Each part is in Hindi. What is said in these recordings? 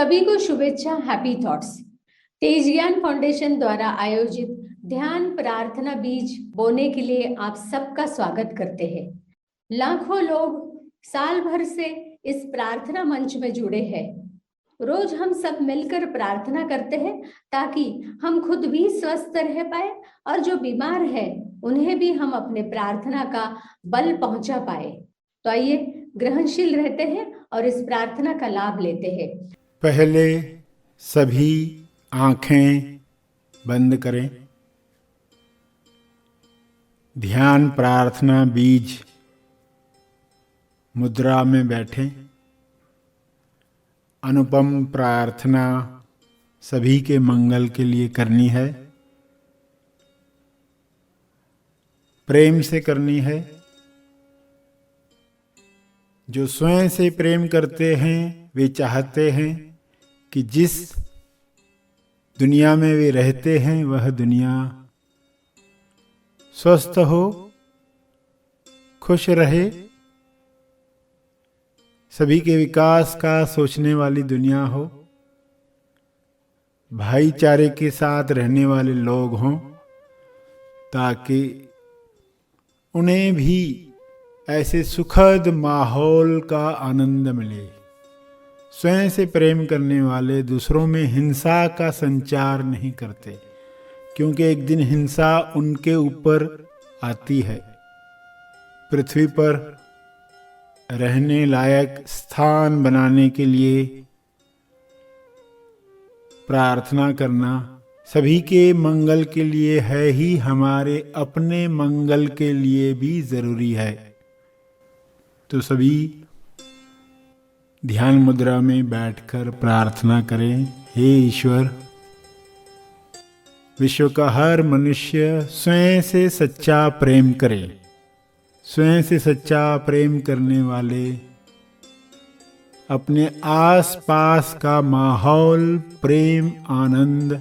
सभी को शुभेच्छा। Happy thoughts. तेज ज्ञान फाउंडेशन द्वारा आयोजित ध्यान प्रार्थना बीज बोने के लिए आप सबका स्वागत करते हैं। लाखों लोग साल भर से इस प्रार्थना मंच में जुड़े हैं। रोज हम सब मिलकर प्रार्थना करते हैं ताकि हम खुद भी स्वस्थ रह पाए और जो बीमार है उन्हें भी हम अपने प्रार्थना का बल पहुंचा पाए। तो आइए ग्रहणशील रहते हैं और इस प्रार्थना का लाभ लेते हैं। पहले सभी आंखें बंद करें। ध्यान प्रार्थना बीज मुद्रा में बैठें। अनुपम प्रार्थना सभी के मंगल के लिए करनी है, प्रेम से करनी है। जो स्वयं से प्रेम करते हैं वे चाहते हैं कि जिस दुनिया में वे रहते हैं वह दुनिया स्वस्थ हो, खुश रहे, सभी के विकास का सोचने वाली दुनिया हो, भाईचारे के साथ रहने वाले लोग हों, ताकि उन्हें भी ऐसे सुखद माहौल का आनंद मिले। स्वयं से प्रेम करने वाले दूसरों में हिंसा का संचार नहीं करते, क्योंकि एक दिन हिंसा उनके ऊपर आती है। पृथ्वी पर रहने लायक स्थान बनाने के लिए प्रार्थना करना सभी के मंगल के लिए है ही, हमारे अपने मंगल के लिए भी जरूरी है। तो सभी ध्यान मुद्रा में बैठकर प्रार्थना करें। हे ईश्वर, विश्व का हर मनुष्य स्वयं से सच्चा प्रेम करे। स्वयं से सच्चा प्रेम करने वाले अपने आसपास का माहौल प्रेम, आनंद,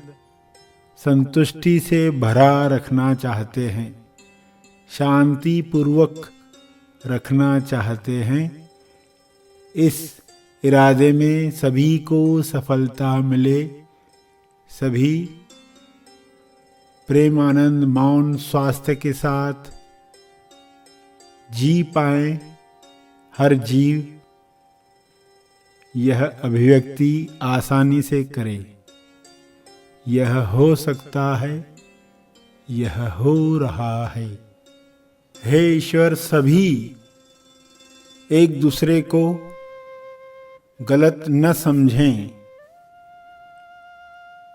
संतुष्टि से भरा रखना चाहते हैं, शांति पूर्वक रखना चाहते हैं। इस इरादे में सभी को सफलता मिले, सभी प्रेम, आनंद, मौन, स्वास्थ्य के साथ जी पाएं। हर जीव यह अभिव्यक्ति आसानी से करे। यह हो सकता है, यह हो रहा है। हे ईश्वर, सभी एक दूसरे को गलत न समझें,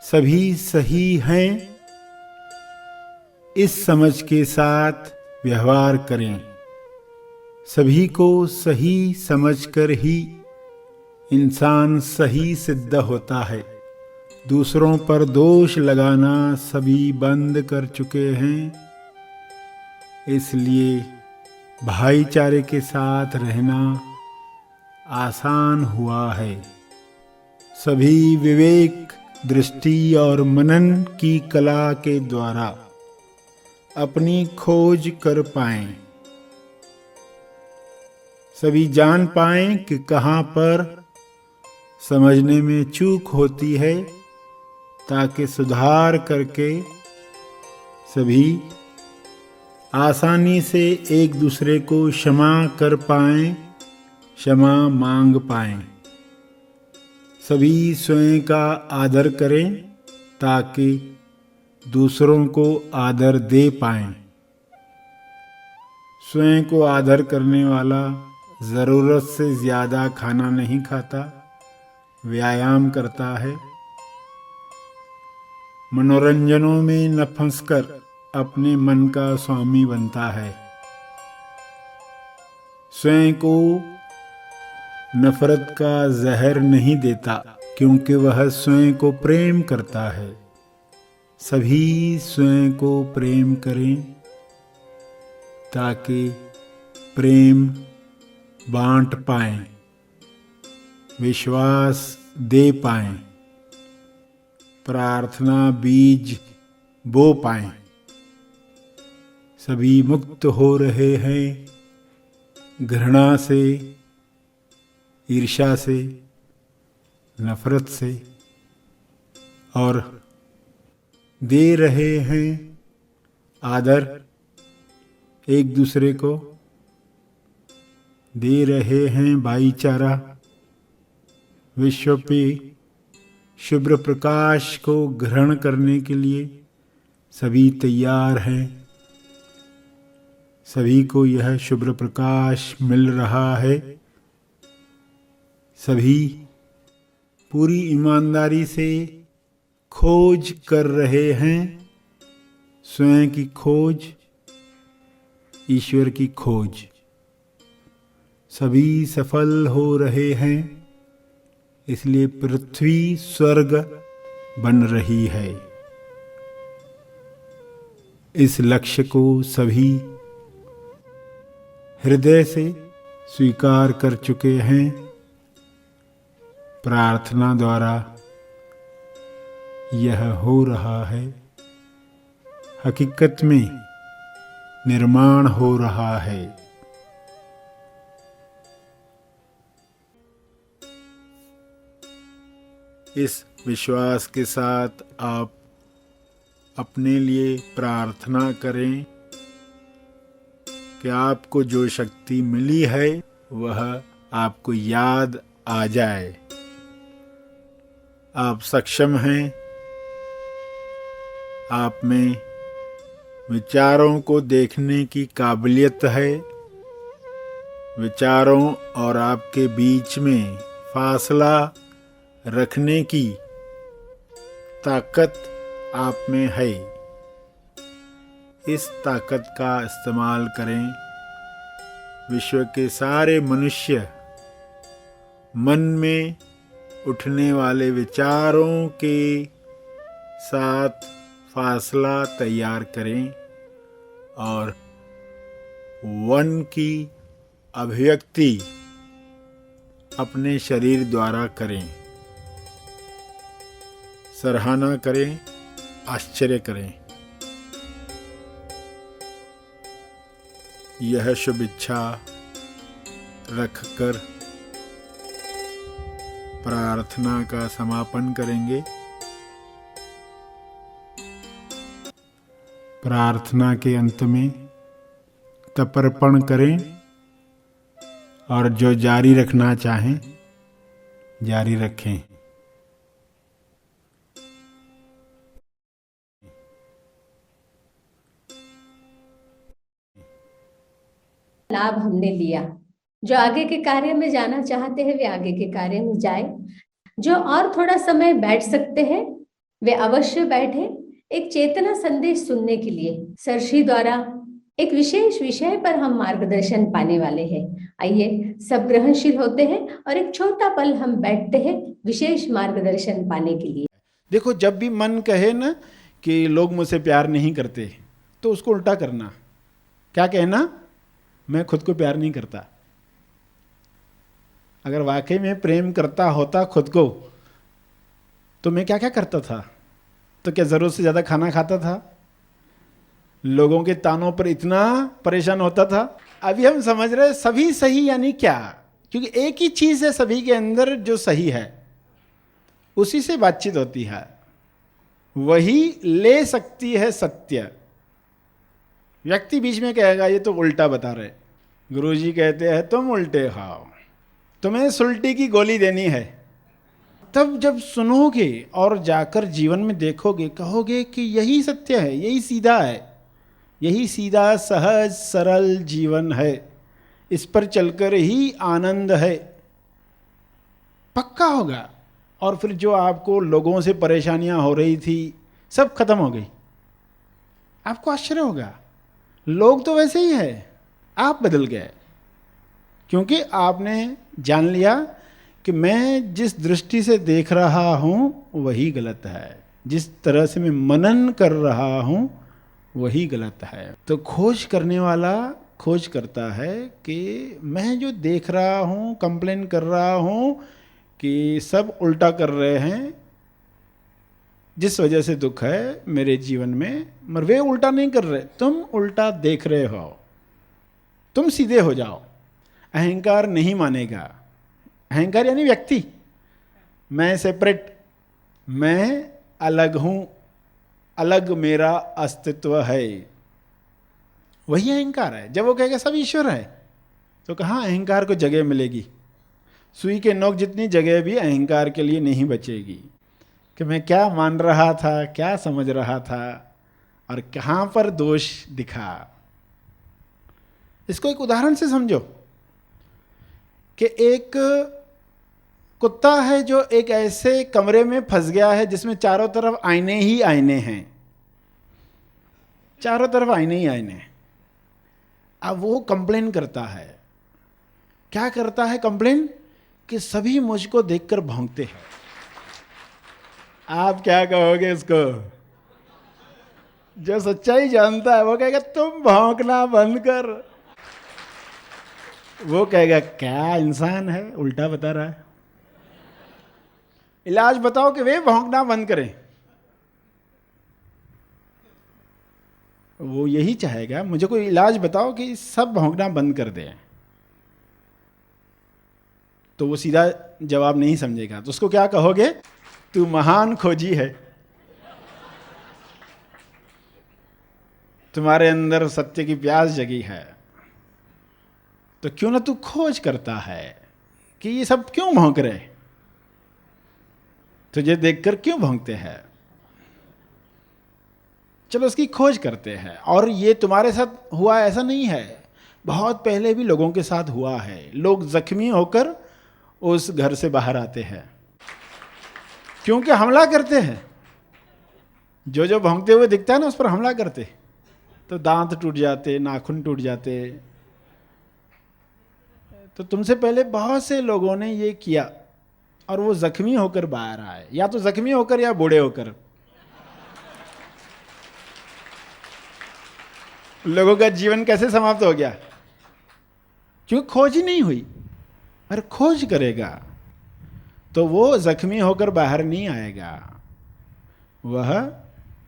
सभी सही हैं, इस समझ के साथ व्यवहार करें। सभी को सही समझकर ही इंसान सही सिद्ध होता है। दूसरों पर दोष लगाना सभी बंद कर चुके हैं, इसलिए भाईचारे के साथ रहना आसान हुआ है। सभी विवेक, दृष्टि और मनन की कला के द्वारा अपनी खोज कर पाएं। सभी जान पाएं कि कहाँ पर समझने में चूक होती है, ताकि सुधार करके सभी आसानी से एक दूसरे को क्षमा कर पाएं, क्षमा मांग पाएं। सभी स्वयं का आदर करें ताकि दूसरों को आदर दे पाएं। स्वयं को आदर करने वाला ज़रूरत से ज़्यादा खाना नहीं खाता, व्यायाम करता है। मनोरंजनों में न फंसकर अपने मन का स्वामी बनता है। स्वयं को नफरत का जहर नहीं देता, क्योंकि वह स्वयं को प्रेम करता है। सभी स्वयं को प्रेम करें ताकि प्रेम बांट पाएं, विश्वास दे पाएं, प्रार्थना बीज बो पाएं। सभी मुक्त हो रहे हैं घृणा से, ईर्ष्या से, नफरत से, और दे रहे हैं आदर एक दूसरे को, दे रहे हैं भाईचारा। विश्वव्यापी शुभ्र प्रकाश को ग्रहण करने के लिए सभी तैयार हैं। सभी को यह शुभ्र प्रकाश मिल रहा है। सभी पूरी ईमानदारी से खोज कर रहे हैं, स्वयं की खोज, ईश्वर की खोज। सभी सफल हो रहे हैं, इसलिए पृथ्वी स्वर्ग बन रही है। इस लक्ष्य को सभी हृदय से स्वीकार कर चुके हैं। प्रार्थना द्वारा यह हो रहा है। हकीकत में निर्माण हो रहा है। इस विश्वास के साथ आप अपने लिए प्रार्थना करें कि आपको जो शक्ति मिली है वह आपको याद आ जाए। आप सक्षम हैं। आप में विचारों को देखने की काबिलियत है। विचारों और आपके बीच में फासला रखने की ताकत आप में है। इस ताकत का इस्तेमाल करें। विश्व के सारे मनुष्य मन में उठने वाले विचारों के साथ फासला तैयार करें और वन की अभिव्यक्ति अपने शरीर द्वारा करें। सराहना करें, आश्चर्य करें। यह शुभ इच्छा रखकर प्रार्थना का समापन करेंगे। प्रार्थना के अंत में तर्पण करें और जो जारी रखना चाहें जारी रखें। लाभ हमने लिया। जो आगे के कार्य में जाना चाहते हैं वे आगे के कार्य में जाए। जो और थोड़ा समय बैठ सकते हैं वे अवश्य बैठे। एक चेतना संदेश सुनने के लिए सरश्री द्वारा एक विशेष विषय पर हम मार्गदर्शन पाने वाले हैं। आइए सब ग्रहणशील होते हैं और एक छोटा पल हम बैठते हैं विशेष मार्गदर्शन पाने के लिए। देखो, जब भी मन कहे ना कि लोग मुझसे प्यार नहीं करते तो उसको उल्टा करना। क्या कहना? मैं खुद को प्यार नहीं करता। अगर वाकई में प्रेम करता होता खुद को तो मैं क्या क्या करता था? तो क्या जरूरत से ज्यादा खाना खाता था? लोगों के तानों पर इतना परेशान होता था? अभी हम समझ रहे सभी सही यानी क्या? क्योंकि एक ही चीज है सभी के अंदर जो सही है, उसी से बातचीत होती है, वही ले सकती है सत्य। व्यक्ति बीच में कहेगा ये तो उल्टा बता रहे। गुरुजी कहते हैं तुम उल्टे खाओ, तुम्हें सुल्टी की गोली देनी है। तब जब सुनोगे और जाकर जीवन में देखोगे, कहोगे कि यही सत्य है, यही सीधा है, यही सीधा सहज सरल जीवन है, इस पर चलकर ही आनंद है। पक्का होगा। और फिर जो आपको लोगों से परेशानियां हो रही थी सब खत्म हो गई। आपको आश्चर्य होगा, लोग तो वैसे ही है, आप बदल गए। क्योंकि आपने जान लिया कि मैं जिस दृष्टि से देख रहा हूं वही गलत है, जिस तरह से मैं मनन कर रहा हूं वही गलत है। तो खोज करने वाला खोज करता है कि मैं जो देख रहा हूं, कंप्लेन कर रहा हूं कि सब उल्टा कर रहे हैं, जिस वजह से दुख है मेरे जीवन में, मगर वे उल्टा नहीं कर रहे, तुम उल्टा देख रहे हो। तुम सीधे हो जाओ। अहंकार नहीं मानेगा। अहंकार यानी व्यक्ति। मैं सेपरेट, मैं अलग हूं, अलग मेरा अस्तित्व है, वही अहंकार है। जब वो कहेगा सब ईश्वर है, तो कहाँ अहंकार को जगह मिलेगी? सुई के नोक जितनी जगह भी अहंकार के लिए नहीं बचेगी कि मैं क्या मान रहा था, क्या समझ रहा था और कहाँ पर दोष दिखा। इसको एक उदाहरण से समझो कि एक कुत्ता है जो एक ऐसे कमरे में फंस गया है जिसमें चारों तरफ आईने ही आईने हैं, चारों तरफ आईने ही आईने हैं। अब वो कंप्लेन करता है। क्या करता है कंप्लेन? कि सभी मुझको देखकर भौंकते हैं। आप क्या कहोगे इसको? जो सच्चाई जानता है वो कहेगा तुम भौंकना बंद कर। वो कहेगा क्या इंसान है, उल्टा बता रहा है। इलाज बताओ कि वे भौंकना बंद करें। वो यही चाहेगा, मुझे कोई इलाज बताओ कि सब भौंकना बंद कर दें। तो वो सीधा जवाब नहीं समझेगा। तो उसको क्या कहोगे? तू महान खोजी है, तुम्हारे अंदर सत्य की प्यास जगी है, तो क्यों ना तू खोज करता है कि ये सब क्यों भौंक रहे, तुझे देखकर क्यों भौंकते हैं। चलो उसकी खोज करते हैं। और ये तुम्हारे साथ हुआ ऐसा नहीं है, बहुत पहले भी लोगों के साथ हुआ है। लोग जख्मी होकर उस घर से बाहर आते हैं क्योंकि हमला करते हैं। जो जो भौंकते हुए दिखता है ना उस पर हमला करते, तो दांत टूट जाते, नाखून टूट जाते। तो तुमसे पहले बहुत से लोगों ने ये किया और वो जख्मी होकर बाहर आए, या तो जख्मी होकर या बूढ़े होकर। लोगों का जीवन कैसे समाप्त हो गया? क्योंकि खोज ही नहीं हुई। अरे खोज करेगा तो वो जख्मी होकर बाहर नहीं आएगा, वह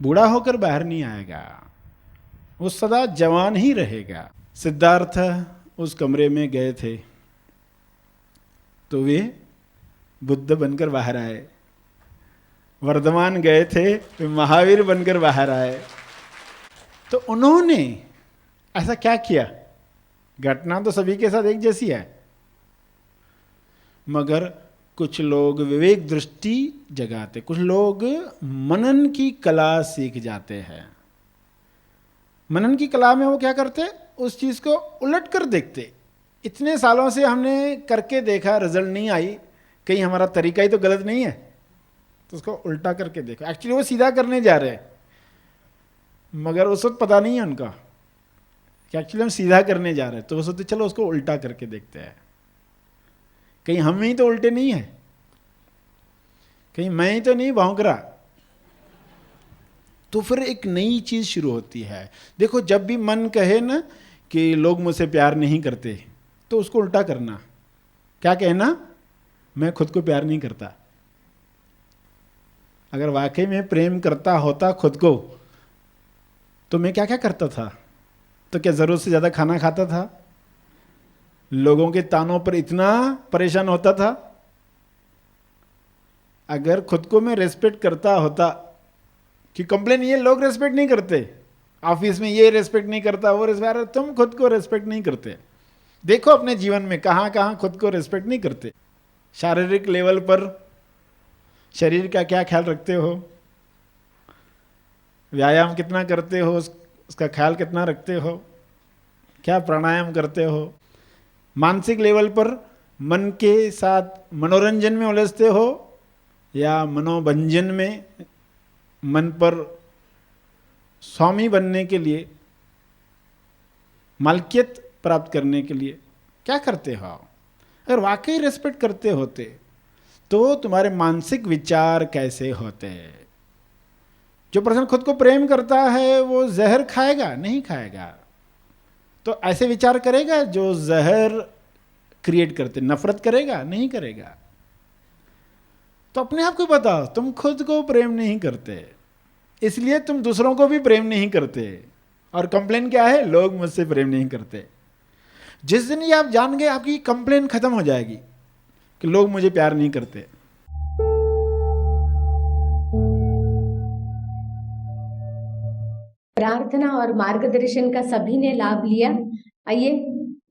बूढ़ा होकर बाहर नहीं आएगा, वो सदा जवान ही रहेगा। सिद्धार्थ उस कमरे में गए थे तो वे बुद्ध बनकर बाहर आए। वर्धमान गए थे वे महावीर बनकर बाहर आए। तो उन्होंने ऐसा क्या किया? घटना तो सभी के साथ एक जैसी है, मगर कुछ लोग विवेक दृष्टि जगाते, कुछ लोग मनन की कला सीख जाते हैं। मनन की कला में वो क्या करते? उस चीज को उलट कर देखते। इतने सालों से हमने करके देखा, रिजल्ट नहीं आई, कहीं हमारा तरीका ही तो गलत नहीं है, तो उसको उल्टा करके देखो। एक्चुअली वो सीधा करने जा रहे हैं, मगर उस वक्त पता नहीं है उनका कि एक्चुअली हम सीधा करने जा रहे हैं। तो वो सोचते चलो उसको उल्टा करके देखते हैं, कहीं हम ही तो उल्टे नहीं है, कहीं मैं ही तो नहीं भौंक रहा। तो फिर एक नई चीज शुरू होती है। देखो जब भी मन कहे ना कि लोग मुझसे प्यार नहीं करते, तो उसको उल्टा करना। क्या कहना? मैं खुद को प्यार नहीं करता। अगर वाकई में प्रेम करता होता खुद को, तो मैं क्या क्या करता था? तो क्या जरूरत से ज्यादा खाना खाता था? लोगों के तानों पर इतना परेशान होता था? अगर खुद को मैं रेस्पेक्ट करता होता, कि कंप्लेन ये लोग रेस्पेक्ट नहीं करते, ऑफिस में ये रेस्पेक्ट नहीं करता, वो रेस्पेक्ट, तुम खुद को रेस्पेक्ट नहीं करते। देखो अपने जीवन में कहां कहां खुद को रेस्पेक्ट नहीं करते। शारीरिक लेवल पर शरीर का क्या ख्याल रखते हो, व्यायाम कितना करते हो, उसका ख्याल कितना रखते हो, क्या प्राणायाम करते हो। मानसिक लेवल पर मन के साथ मनोरंजन में उलझते हो या मनोभंजन में, मन पर स्वामी बनने के लिए, मालकियत प्राप्त करने के लिए क्या करते हो? अगर वाकई रेस्पेक्ट करते होते तो तुम्हारे मानसिक विचार कैसे होते? जो पर्सन खुद को प्रेम करता है वो जहर खाएगा? नहीं खाएगा। तो ऐसे विचार करेगा जो जहर क्रिएट करते, नफरत करेगा? नहीं करेगा। तो अपने आप को बताओ, तुम खुद को प्रेम नहीं करते, इसलिए तुम दूसरों को भी प्रेम नहीं करते। और कंप्लेन क्या है? लोग मुझसे प्रेम नहीं करते। जिस दिन ये आप जान गए, आपकी कंप्लेन खत्म हो जाएगी कि लोग मुझे प्यार नहीं करते। प्रार्थना और मार्गदर्शन का सभी ने लाभ लिया। आइए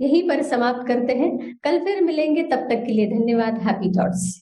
यहीं पर समाप्त करते हैं, कल फिर मिलेंगे, तब तक के लिए धन्यवाद। Happy thoughts.